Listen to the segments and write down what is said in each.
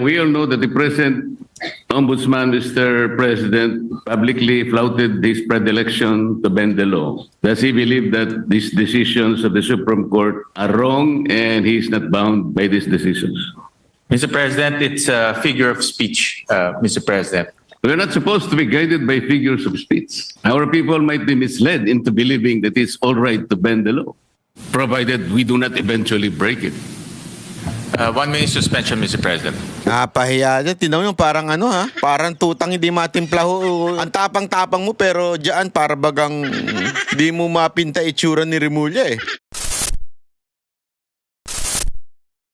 We all know that the present Ombudsman, Mr. President, publicly flouted this predilection to bend the law. Does he believe that these decisions of the Supreme Court are wrong and he is not bound by these decisions? Mr. President, it's a figure of speech, Mr. President. We're not supposed to be guided by figures of speech. Our people might be misled into believing that it's all right to bend the law, provided we do not eventually break it. 1 minute suspension, Mr. President. Napahiya dyan. Tinaw yung parang ano ha, parang tutang hindi matimpla ho. Ang tapang-tapang mo pero dyan para bagang di mo mapinta itsura ni Remulla eh.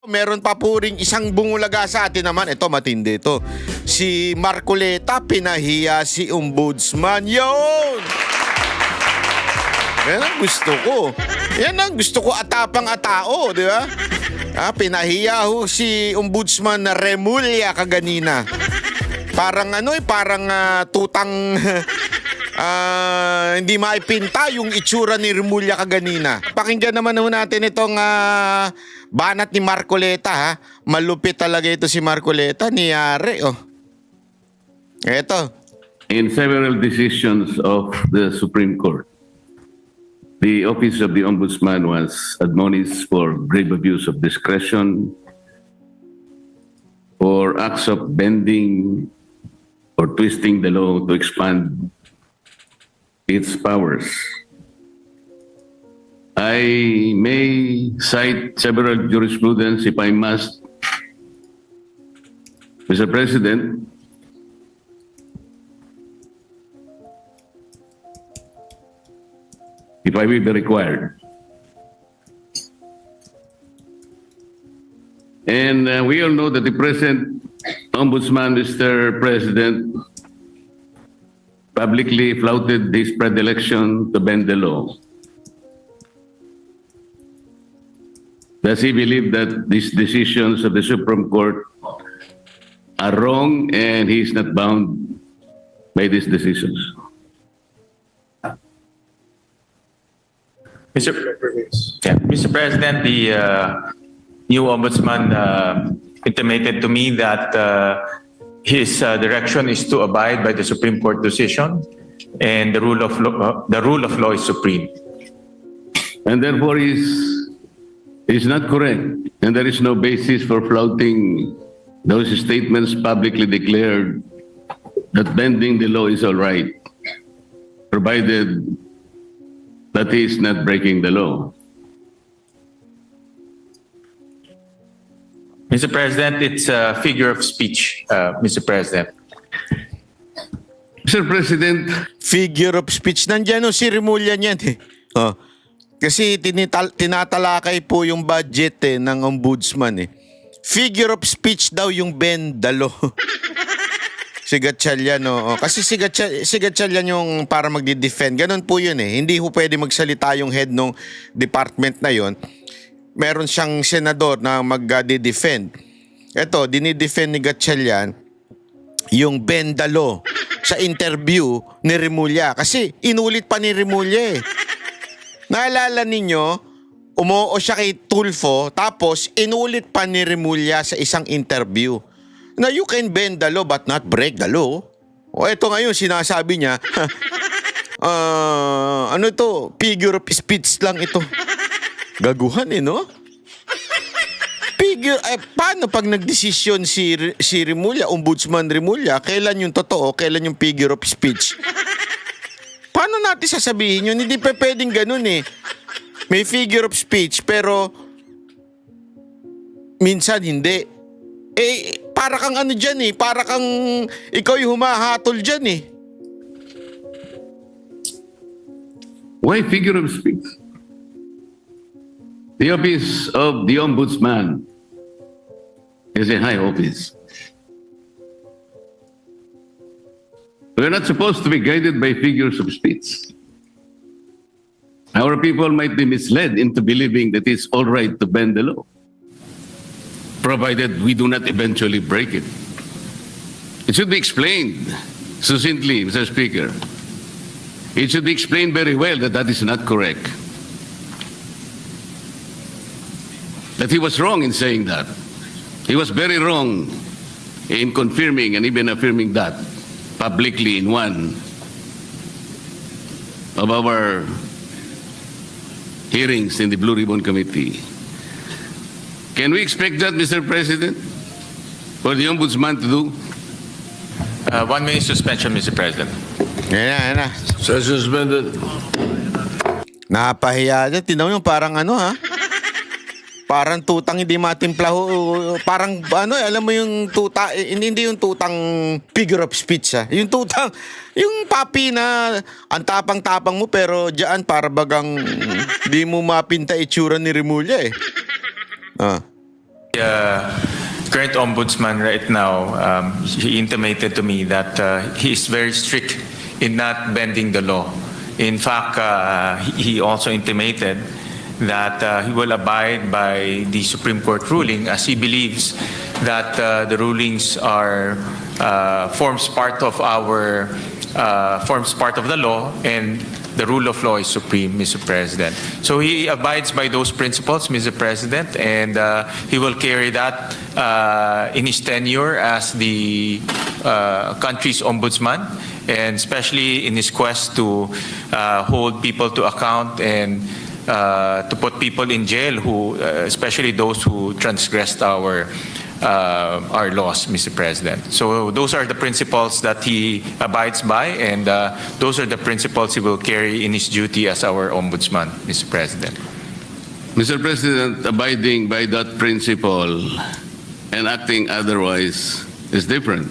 Meron pa po ring isang bungulaga sa atin naman. Ito matindi ito. Si Marcoleta pinahiya si Ombudsman. Yun! Yan ang gusto ko. Yan ang gusto ko atapang-atao, di ba? Pinahiya ho si Ombudsman na Remulla kaganina. Parang ano eh, parang tutang hindi maipinta yung itsura ni Remulla kaganina. Pakinggan naman natin itong banat ni Marcoleta ha. Malupit talaga ito si Marcoleta, niyari oh. Ito. In several decisions of the Supreme Court, the Office of the Ombudsman was admonished for grave abuse of discretion, for acts of bending or twisting the law to expand its powers. I may cite several jurisprudence if I must. Mr. President, if I will be required. And we all know that the present Ombudsman, Mr. President, publicly flouted this predilection to bend the law. Does he believe that these decisions of the Supreme Court are wrong and he is not bound by these decisions? Mr. President, the new ombudsman intimated to me that his direction is to abide by the Supreme Court decision, and the rule of law is supreme. And therefore is not correct, and there is no basis for flouting those statements publicly declared that bending the law is all right, provided that he is not breaking the law. Mr. President, it's a figure of speech, Mr. President. Mr. President, Figure of speech. Nandiyan o si Remulla niyan eh. Oh. Kasi tinatalakay po yung budget ng ombudsman eh. Figure of speech daw yung bend the law. Si Gatchalian, oo. Kasi si Gatchalian yung para magdi-defend. Ganun po yun eh. Hindi po pwede magsalita yung head ng department na yon. Meron siyang senador na magdi-defend. Ito, dinidefend ni Gatchalian yung bend the law sa interview ni Remulla. Kasi inulit pa ni Remulla eh. Naalala ninyo, umuo siya kay Tulfo, tapos inulit pa ni Remulla sa isang interview na you can bend the law but not break the law. O eto ngayon, sinasabi niya, ano ito, figure of speech lang ito. Gaguhan eh, no? Paano pag nagdesisyon si Remulla, Ombudsman Remulla, kailan yung totoo, kailan yung figure of speech? Paano natin sasabihin yun? Hindi pa pwedeng ganun eh. May figure of speech pero minsan hindi. Eh, para kang ano dyan eh. Para kang ikaw yung humahatol dyan eh. why figure of speech? The office of the Ombudsman is a high office. We're not supposed to be guided by figures of speech. Our people might be misled into believing that it's all right to bend the law, provided we do not eventually break it. It should be explained succinctly, Mr. Speaker. It should be explained very well that that is not correct. That he was wrong in saying that. He was very wrong in confirming and even affirming that publicly in one of our hearings in the Blue Ribbon Committee. Can we expect that, Mr. President, for the Ombudsman to do? 1 minute suspension, Mr. President. Yan na. Session suspended. Napahiya dyan. Tinaw yung parang ano ha? Parang tutang hindi matimpla ho. Parang ano, alam mo yung tuta, hindi yung tutang figure of speech ha. Yung tutang, yung papi na ang tapang-tapang mo pero diyan para bagang di mo mapinta itsura ni Remulla eh. Current ombudsman right now, he intimated to me that he is very strict in not bending the law. In fact, he also intimated that he will abide by the Supreme Court ruling as he believes that the rulings are forms part of the law, and the rule of law is supreme, Mr. President. So he abides by those principles, Mr. President, and he will carry that in his tenure as the country's ombudsman, and especially in his quest to hold people to account and to put people in jail who, especially those who transgressed our laws, Mr. President. So those are the principles that he abides by, and those are the principles he will carry in his duty as our ombudsman, Mr. President. Mr. President, abiding by that principle and acting otherwise is different.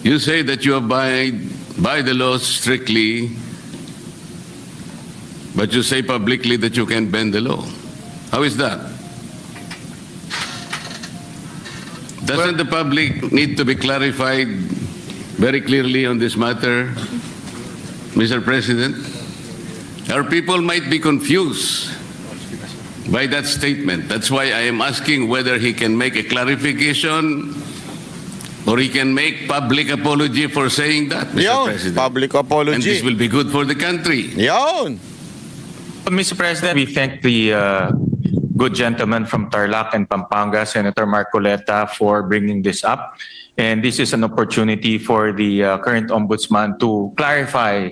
You say that you abide by the laws strictly, but you say publicly that you can bend the law. How is that? Doesn't the public need to be clarified very clearly on this matter, Mr. President? Our people might be confused by that statement. That's why I am asking whether he can make a clarification or he can make public apology for saying that, Mr. Yon, President. public apology. And this will be good for the country. Yon. Mr. President, we thank the good gentleman from Tarlac and Pampanga, Senator Marcoleta, for bringing this up. And this is an opportunity for the current ombudsman to clarify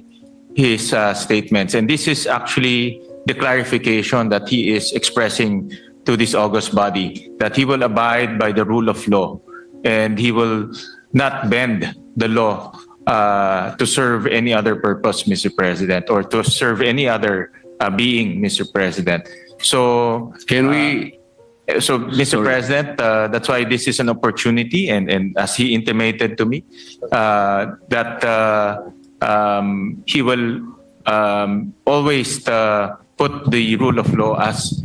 his statements. And this is actually the clarification that he is expressing to this august body, that he will abide by the rule of law and he will not bend the law to serve any other purpose, Mr. President, or to serve any other being, Mr. President. So Can we... So, Mr. Sorry. President, that's why this is an opportunity, and as he intimated to me, that he will always put the rule of law as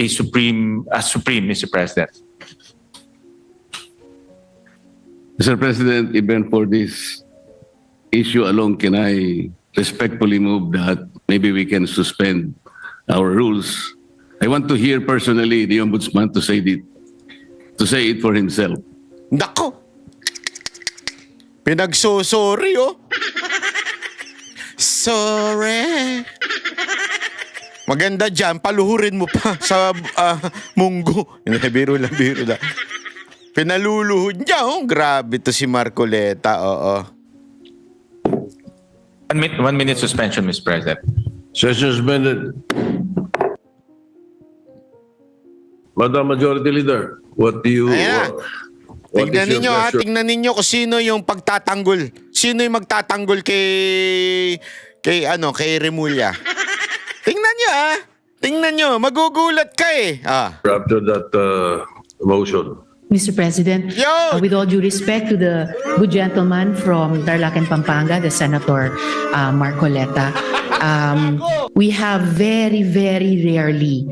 supreme, Mr. President. Mr. President, even for this issue alone, can I respectfully move that maybe we can suspend our rules? I want to hear personally the ombudsman to say it for himself. Nako. Pinagsusori, oh. Sorry. Maganda dyan, paluhurin mo pa sa munggo. Biro lang. Pinaluluhod niya, oh. Grabe to si Marcoleta, oo. 1 minute suspension, Mr. President. Session suspended. Madam Majority Leader, what do you... Ayan. what Tingnan is your ninyo, ha. pleasure? Tingnan ninyo kung sino yung pagtatanggol. Sino yung magtatanggol kay Remulla. Tingnan nyo, ha. Tingnan nyo. Magugulat ka eh. After that motion. Mr. President, Yo! with all due respect to the good gentleman from Tarlac and Pampanga, the Senator Marcoleta, we have very, very rarely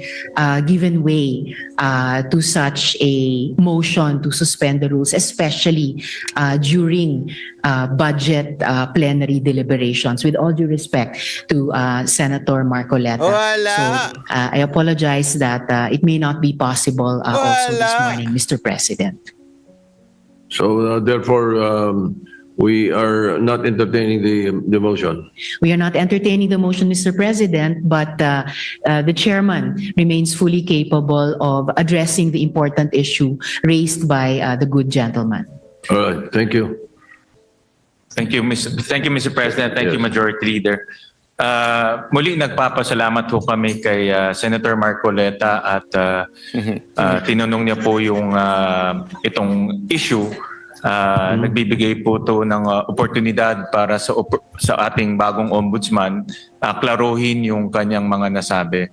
given way to such a motion to suspend the rules, especially during budget plenary deliberations. With all due respect to Senator Marcoleta. Wala. So I apologize that it may not be possible also this Wala. morning, Mr. President. So therefore, We are not entertaining the motion. We are not entertaining the motion, Mr. President, but the chairman remains fully capable of addressing the important issue raised by the good gentleman. All right, thank you. Thank you, Mr. President. Thank you, Yes. Majority Leader. Muli nagpapasalamat po kami kay Senator Marcoleta at tinanong niya po yung itong issue. Nagbibigay po to ng oportunidad para sa ating bagong ombudsman klaruhin yung kanyang mga nasabi.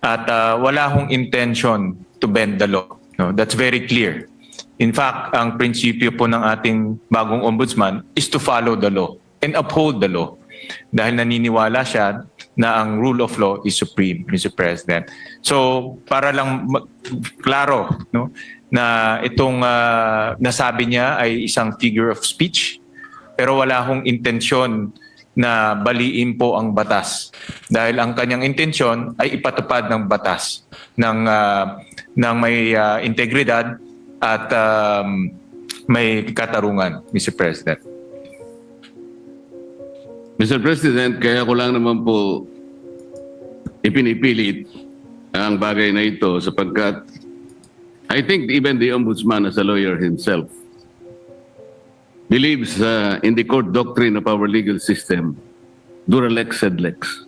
At wala hong intention to bend the law. No, that's very clear. In fact, ang prinsipyo po ng ating bagong ombudsman is to follow the law and uphold the law. Dahil naniniwala siya na ang rule of law is supreme, Mr. President. So, para lang klaro, no, na itong nasabi niya ay isang figure of speech, pero wala hong intensyon na baliin po ang batas. Dahil ang kanyang intensyon ay ipatupad ng batas ng may integridad at may katarungan, Mr. President. Mr. President, kaya ko lang naman po ipinipilit ang bagay na ito sapagkat I think even the Ombudsman as a lawyer himself believes in the court doctrine of our legal system, dura lex sed lex.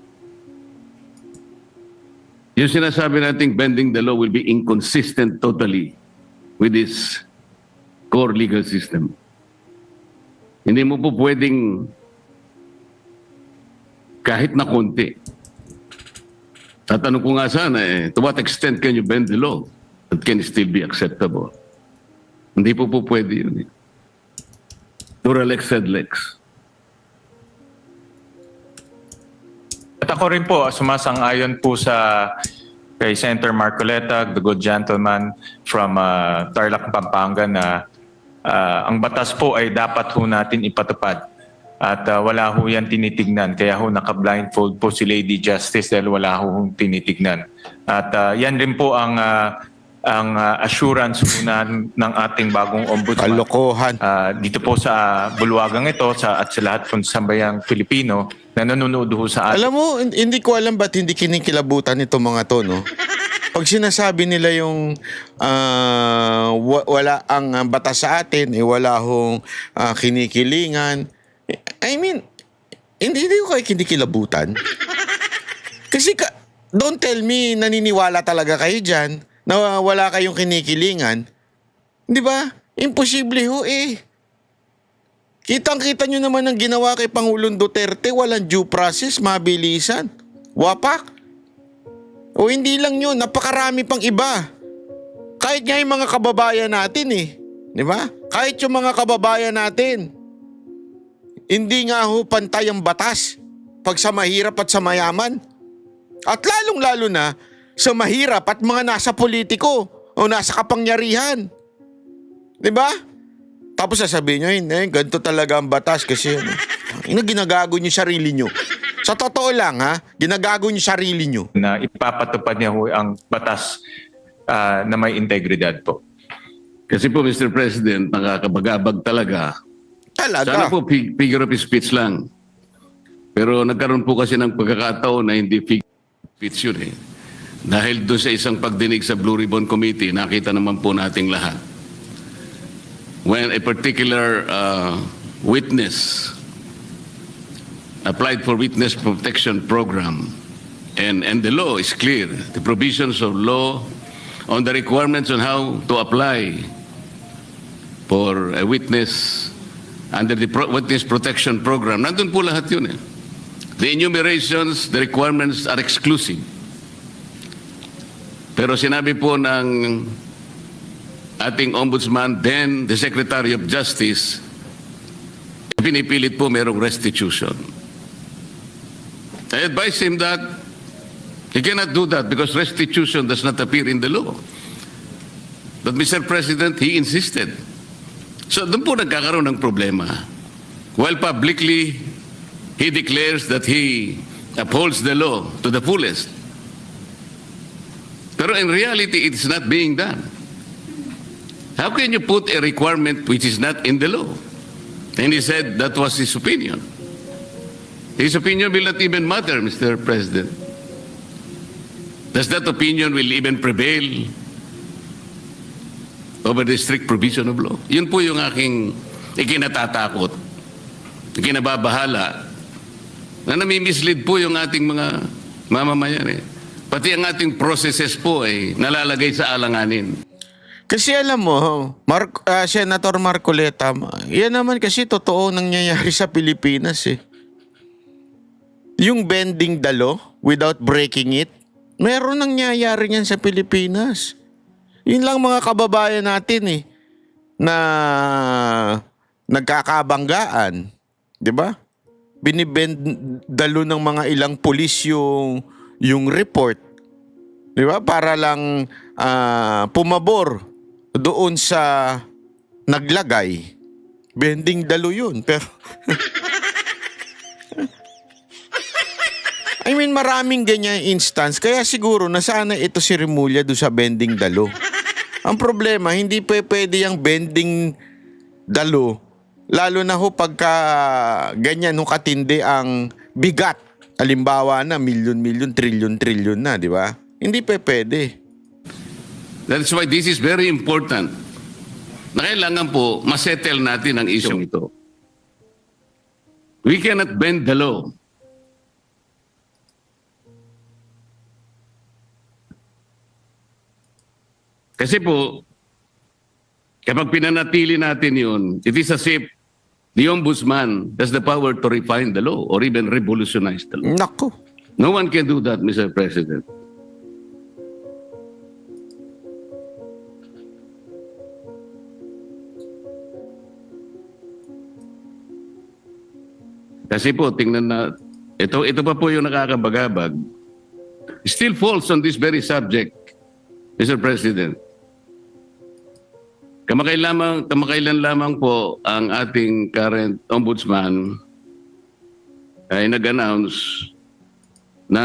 Yung sinasabi nating bending the law will be inconsistent totally with this core legal system. Hindi mo po pwedeng kahit na konti. Tatanong ko nga sana to what extent can you bend the law that can still be acceptable? Hindi po pwede yun. Dura lex sed lex. At ako rin po, sumasang-ayon po sa kay Senator Marcoleta, the good gentleman from Tarlac, Pampanga na ang batas po ay dapat ho natin ipatupad. At wala ho yan tinitignan. Kaya ho naka-blindfold po si Lady Justice dahil wala ho tinitignan. At yan rin po ang assurance po ng ating bagong ombudsman. Kalokohan. Dito po sa bulwagang ito at sa lahat po ng sambayang Pilipino na nanonood ho sa atin. Alam mo, hindi ko alam ba't hindi kinikilabutan itong mga to, no? Pag sinasabi nila yung wala ang batas sa atin, wala hong kinikilingan. I mean, hindi ko kayo kinikilabutan. Kasi don't tell me naniniwala talaga kayo dyan na wala kayong kinikilingan. Di ba? Imposible ho eh. Kitang-kita nyo naman ang ginawa kay Pangulong Duterte, walang due process, mabilisan. Wapak. O hindi lang yun, napakarami pang iba. Kahit nga yung mga kababayan natin eh. Di ba? Kahit yung mga kababayan natin, hindi nga ho pantay ang batas pag sa mahirap at sa mayaman. At lalong-lalo na sa mahirap at mga nasa politiko o nasa kapangyarihan. Di ba? Tapos sasabihin nyo, ganito talaga ang batas kasi ginagago nyo sarili nyo. Sa totoo lang ginagago nyo sarili nyo. Na ipapatupad niya ho ang batas na may integridad po. Kasi po, Mr. President, nakakabagabag talaga. Talaga. Sana po figure of speech lang. Pero nagkaroon po kasi ng pagkakataon na hindi figure of speech yun eh. Dahil doon sa isang pagdinig sa Blue Ribbon Committee, nakita naman po nating lahat. When a particular witness applied for witness protection program and the law is clear, the provisions of law on the requirements on how to apply for a witness under the witness protection program. Nandun po lahat yun eh. The enumerations, the requirements are exclusive. Pero sinabi po ng ating ombudsman, then the Secretary of Justice, pinipilit po merong restitution. I advise him that he cannot do that because restitution does not appear in the law. But Mr. President, he insisted. So doon po nagkakaroon ng problema. While publicly, he declares that he upholds the law to the fullest. Pero in reality, it is not being done. How can you put a requirement which is not in the law? And he said that was his opinion. His opinion will not even matter, Mr. President. Does that opinion will even prevail over the strict provision of law? Yun po yung aking ikinatatakot, ikinababahala, na nami-mislead po yung ating mga mamamayan. Pati ang ating processes po ay nalalagay sa alanganin. Kasi alam mo, Senator Marcoleta, yan naman kasi totoo nangyayari sa Pilipinas eh. Yung bending the law without breaking it, meron nangyayari niyan sa Pilipinas. Yun lang mga kababayan natin eh, na nagkakabanggaan, di ba? Binibend the law ng mga ilang pulis yung report, di ba? Para lang pumabor doon sa naglagay. Bending the law yun. Pero I mean, maraming ganyan instance. Kaya siguro nasana ito si Remulla doon sa bending the law. Ang problema, hindi pwede yung bending the law. Lalo na ho pagka ganyan ho katindi ang bigat. Halimbawa na milyon-milyon, trilyon-trilyon na, di ba? Hindi pwede. That's why this is very important. Na kailangan po masettle natin ang issue ito. We cannot bend the law. Kasi po, kapag pinanatili natin yun, it is as if the ombudsman has the power to refine the law or even revolutionize the law. Naku. No one can do that, Mr. President. Kasi po, tingnan na, ito pa po yung nakakabagabag. Still falls on this very subject, Mr. President. Kamakailan lamang po ang ating current ombudsman ay nag-announce na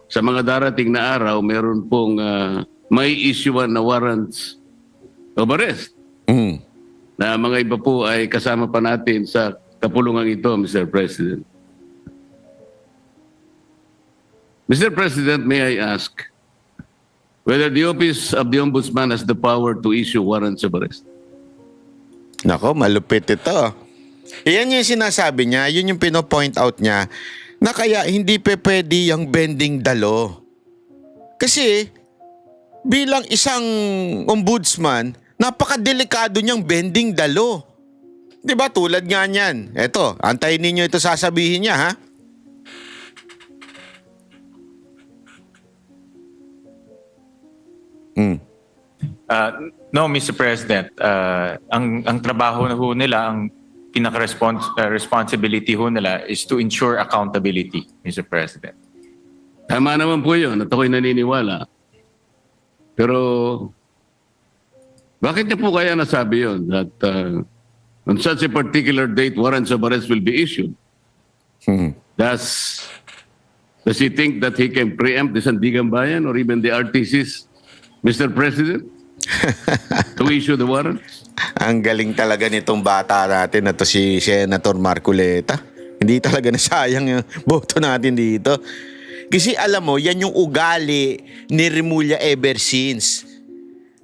sa mga darating na araw, meron pong may issuean na warrants of arrest. Na mga iba po ay kasama pa natin sa kapulungan ito, Mr. President. Mr. President, may I ask whether the Office of the Ombudsman has the power to issue warrants of arrest? Nako, malupit ito. Iyan yung sinasabi niya, yun yung pino-point out niya, na kaya hindi pwede yung bending the law. Kasi, bilang isang ombudsman, napakadelikado niyang bending the law. Diba? Tulad nga niyan. Eto, antayin ninyo ito sasabihin niya, ha? No, Mr. President. Ang trabaho na ho nila, ang pinaka-responsibility ho nila is to ensure accountability, Mr. President. Tama naman po yun at ako'y naniniwala. Pero bakit niya po kaya nasabi yun that on such a particular date warrants of arrest will be issued? Does he think that he can preempt the Sandigan Bayan or even the RTCs, Mr. President, to issue the warrants? Ang galing talaga nitong bata natin na to si Senator Marcoleta. Hindi talaga nasayang yung boto natin dito. Kasi alam mo, yan yung ugali ni Remulla ever since.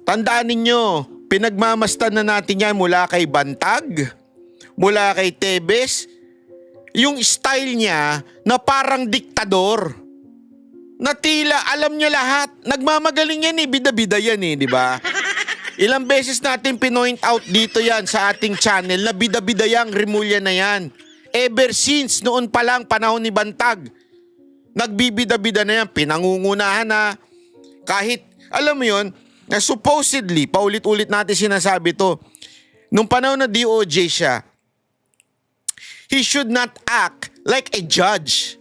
Tandaan ninyo, pinagmamastan na natin yan mula kay Bantag, mula kay Tebes, yung style niya na parang diktador. Na tila alam niya lahat. Nagmamagaling yan eh, bida-bida yan eh, di ba? Ilang beses natin pinoint out dito yan sa ating channel na bida-bida yang Remulla na yan. Ever since noon pa lang panahon ni Bantag. Nagbibida-bida na yan, pinangungunahan na. Kahit, alam mo yun, na supposedly, paulit-ulit natin sinasabi to, nung panahon na DOJ siya, he should not act like a judge.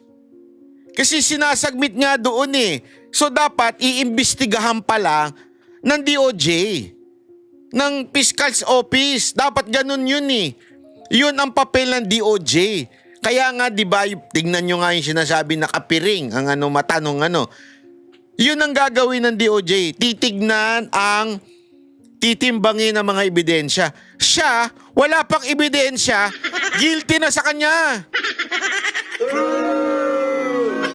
Kasi sinasagmit nga doon eh. So dapat iimbestigahan pa lang ng DOJ, ng Fiscal's Office. Dapat ganun yun eh. Yun ang papel ng DOJ. Kaya nga, di ba, tingnan nyo nga yung sinasabi nakapiring ang mata nung Yun ang gagawin ng DOJ. Titignan ang titimbangin ng mga ebidensya. Siya, wala pang ebidensya, guilty na sa kanya.